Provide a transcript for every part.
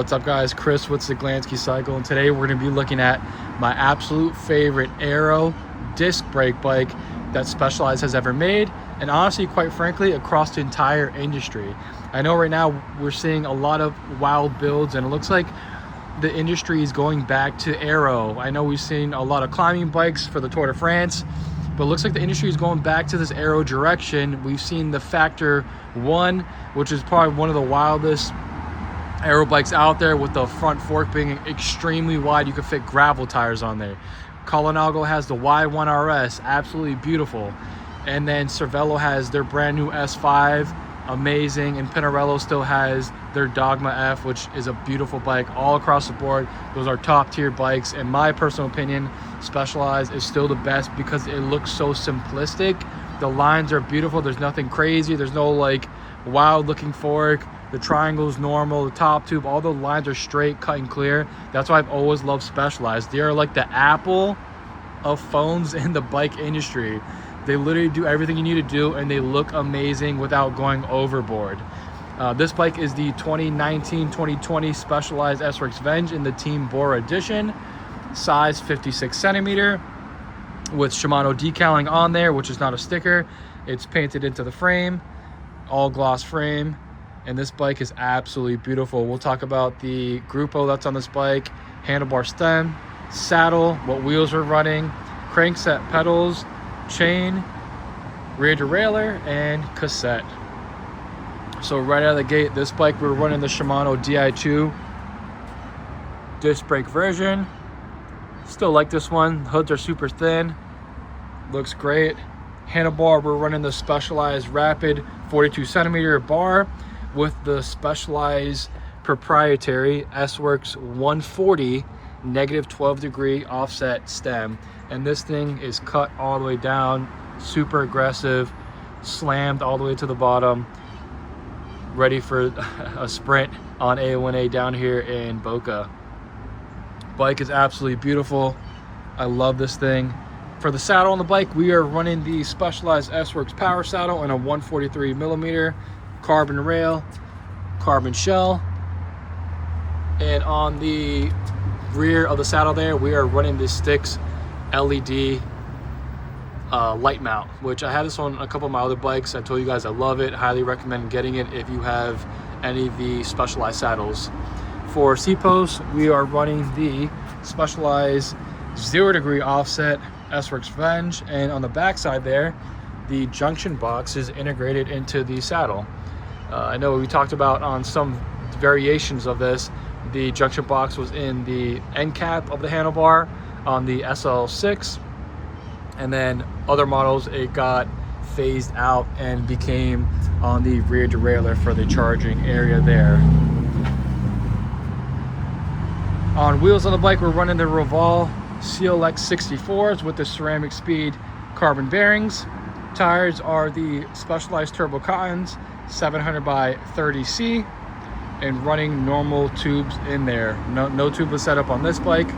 What's up guys, Chris with Zaglansky Cycle, and today we're going to be looking at my absolute favorite aero disc brake bike that Specialized has ever made, and honestly, quite frankly, across the entire industry. I know right now we're seeing a lot of wild builds, and it looks like the industry is going back to aero. I know we've seen a lot of climbing bikes for the Tour de France, but it looks like the industry is going back to this aero direction. We've seen the Factor 1, which is probably one of the wildest aero bikes out there, with the front fork being extremely wide. You can fit gravel tires on there. Colinago has the Y1 RS, absolutely beautiful. And then Cervelo has their brand new S5, amazing. And Pinarello still has their Dogma F, which is a beautiful bike. All across the board, those are top tier bikes. In my personal opinion, Specialized is still the best because it looks so simplistic. The lines are beautiful. There's nothing crazy. There's no like wild looking fork. The triangle's normal, the top tube, all the lines are straight, cut and clear. That's why I've always loved Specialized. They are like the Apple of phones in the bike industry. They literally do everything you need to do, and they look amazing without going overboard. This bike is the 2019-2020 Specialized S-Works Venge in the Team Bora edition. Size 56 centimeter with Shimano decaling on there, which is not a sticker. It's painted into the frame, all gloss frame. And this bike is absolutely beautiful. We'll talk about the Grupo that's on this bike, handlebar stem, saddle, what wheels are running, crankset pedals, chain, rear derailleur, and cassette. So right out of the gate, this bike, we're running the Shimano Di2 disc brake version. Still like this one. Hoods are super thin. Looks great. Handlebar, we're running the Specialized Rapide 42 centimeter bar with the Specialized proprietary S-Works 140 negative 12 degree offset stem. And this thing is cut all the way down, super aggressive, slammed all the way to the bottom, ready for a sprint on A1A down here in Boca. Bike is absolutely beautiful. I love this thing. For the saddle on the bike, we are running the Specialized S-Works power saddle in a 143 millimeter carbon rail, carbon shell. And on the rear of the saddle there, we are running the Sticks LED light mount, which I had this on a couple of my other bikes. I told you guys I love it. Highly recommend getting it if you have any of the Specialized saddles. For seat posts, we are running the Specialized 0 degree offset S-Works Venge, and on the back side there, the junction box is integrated into the saddle. I know we talked about on some variations of this, the junction box was in the end cap of the handlebar on the SL6, and then other models it got phased out and became on the rear derailleur for the charging area there. On wheels on the bike, we're running the Roval CLX 64s with the CeramicSpeed carbon bearings. Tires are the Specialized Turbo Cottons 700 by 30C, and running normal tubes in there. No tubeless setup on this bike,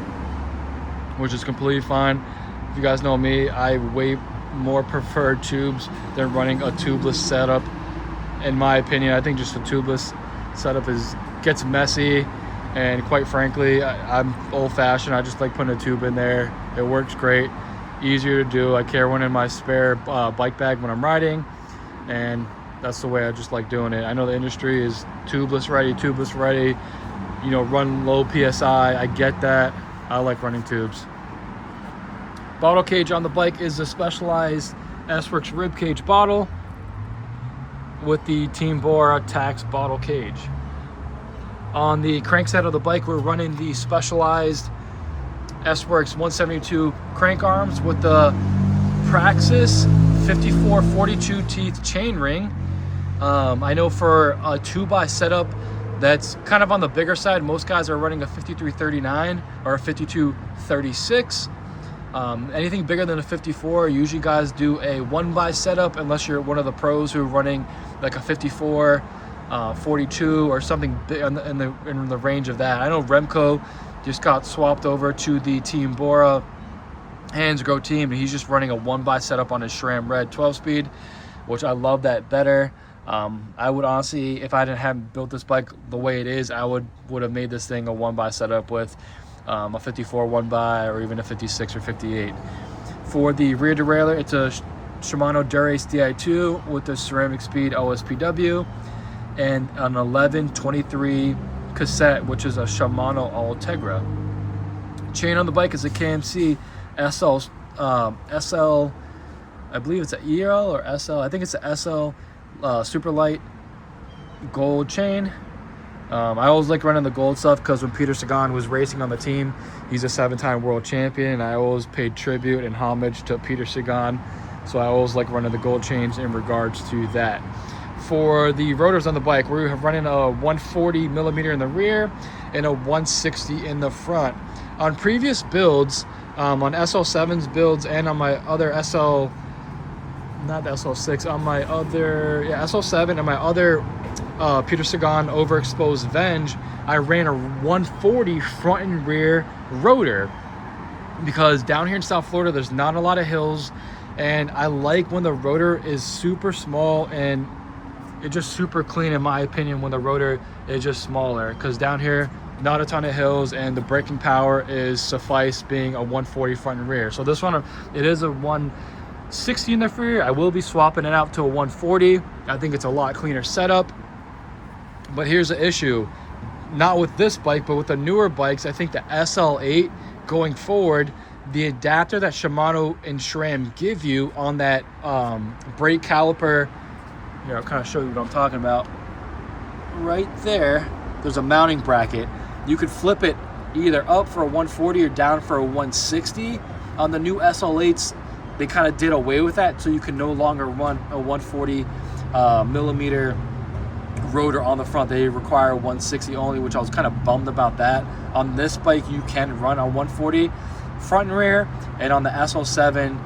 which is completely fine. If you guys know me, I way more prefer tubes than running a tubeless setup. In my opinion, I think just a tubeless setup gets messy, and quite frankly, I'm old-fashioned. I just like putting a tube in there. It works great, easier to do. I carry one in my spare bike bag when I'm riding, and that's the way I just like doing it. I know the industry is tubeless ready, you know, run low PSI. I get that. I like running tubes. Bottle cage on the bike is the Specialized S-Works rib cage bottle with the Team Bora Tax bottle cage. On the crankset of the bike, we're running the Specialized S-Works 172 crank arms with the Praxis 5442 teeth chain ring. I know for a 2x setup that's kind of on the bigger side, most guys are running a 5339 or a 5236. Anything bigger than a 54, usually guys do a 1x setup, unless you're one of the pros who are running like a 54, 42 or something in the range of that. I know Remco just got swapped over to the Team Bora Hands Grow team, and he's just running a 1x setup on his SRAM Red 12 speed, which I love that better. I would honestly, if I didn't have built this bike the way it is, I would have made this thing a 1x setup with a 54 1x or even a 56 or 58. For the rear derailleur, it's a Shimano Durace Di2 with the CeramicSpeed OSPW and an 1123 cassette, which is a Shimano Ultegra. Chain on the bike is a KMC SL, I believe it's an EL or SL. I think it's a SL super light gold chain. I always like running the gold stuff because when Peter Sagan was racing on the team, he's a 7-time world champion. I always paid tribute and homage to Peter Sagan, so I always like running the gold chains in regards to that. For the rotors on the bike, we're running a 140 millimeter in the rear and a 160 in the front. On previous builds, on SL7's builds and on my other not the SL6, on my other SL7 and my other Peter Sagan overexposed Venge, I ran a 140 front and rear rotor because down here in South Florida there's not a lot of hills, and I like when the rotor is super small and it's just super clean, in my opinion, when the rotor is just smaller, because down here not a ton of hills and the braking power is suffice being a 140 front and rear. So this one, it is a 160 in the rear. I will be swapping it out to a 140. I think it's a lot cleaner setup. But here's the issue, not with this bike, but with the newer bikes. I think the SL8 going forward, the adapter that Shimano and SRAM give you on that brake caliper, here I'll kind of show you what I'm talking about. Right there, there's a mounting bracket. You could flip it either up for a 140 or down for a 160. On the new SL8s, they kind of did away with that, so you can no longer run a 140 millimeter rotor on the front. They require 160 only, which I was kind of bummed about that. On this bike, you can run a 140 front and rear, and on the SL7,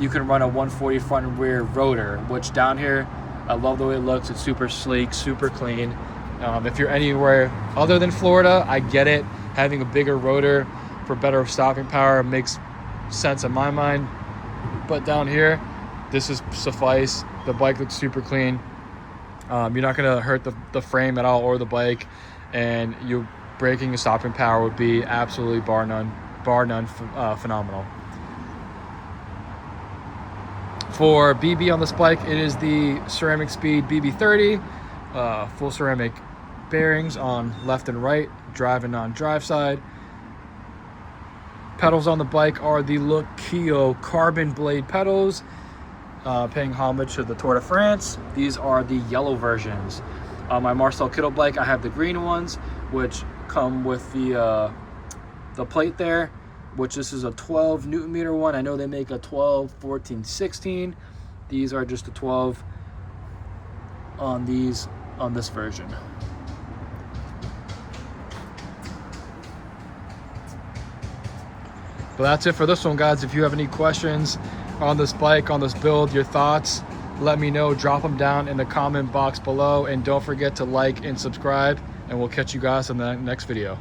you can run a 140 front and rear rotor, which down here, I love the way it looks. It's super sleek, super clean. If you're anywhere other than Florida, I get it. Having a bigger rotor for better stopping power makes sense in my mind. But down here, this is suffice. The bike looks super clean. You're not going to hurt the frame at all or the bike, and your braking and stopping power would be absolutely bar none phenomenal. For BB on this bike, it is the CeramicSpeed BB30, full ceramic bearings on left and right, drive and non-drive side. Pedals on the bike are the Lokio carbon blade pedals, paying homage to the Tour de France. These are the yellow versions. On my Marcel Kittle bike, I have the green ones, which come with the plate there, which this is a 12 Newton meter one. I know they make a 12, 14, 16. These are just the 12 on this version. But that's it for this one, guys. If you have any questions on this bike, on this build, your thoughts, let me know. Drop them down in the comment box below, and don't forget to like and subscribe, and we'll catch you guys in the next video.